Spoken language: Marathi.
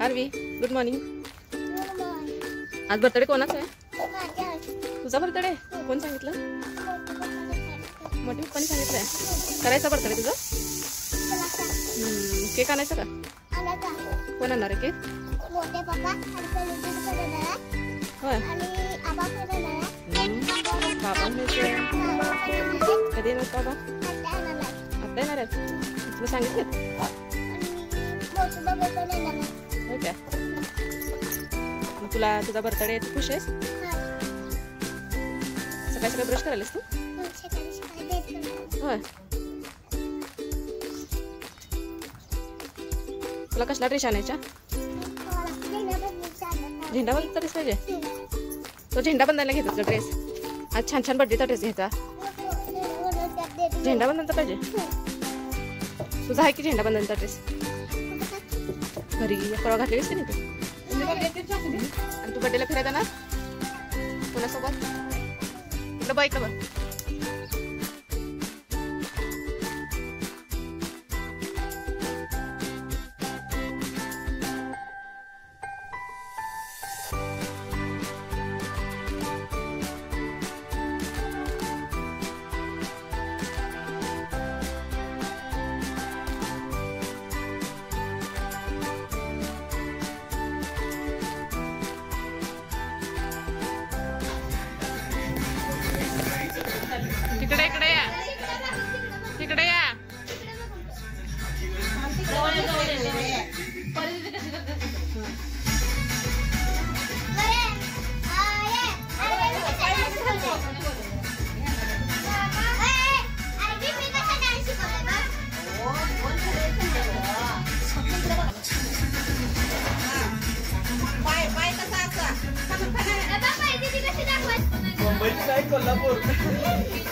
RV good morning. आज बर्थडे कोणाचा आहे? तुझा बर्थडे कोण सांगितलं? मोठी पप्पानी सांगितलंय. करायचा बर्थडे तुझा? केक आणायचा का? कोण आणणार आहे केक? होय बाबा कधी येणार बाबा? आता येणार आहेत. तुला सांगितलं काय? तुला तुझा बर्थडे आहे, तू खुश आहेस? सकाळी सकाळी ब्रश करायलास तू? होय. तुला कसला ड्रेस आणायचा? झेंडा बंदचा ड्रेस पाहिजे. तो झेंडा बंदायला घेतो का ड्रेस? आज छान छान बर्थडेचा ड्रेस घ्यायचा. झेंडा बंधनचा पाहिजे. तुझा आहे की झेंडा बंधनचा ड्रेस? घरी परवा घातलेलीस की नाही तू? आणि तू बर्थडेला फिरायला ना कोणासोबत? इकडं बघ इकडं बघ. इकडे इकडे या. इकडे या. मुंबईची काय कोल्हापूर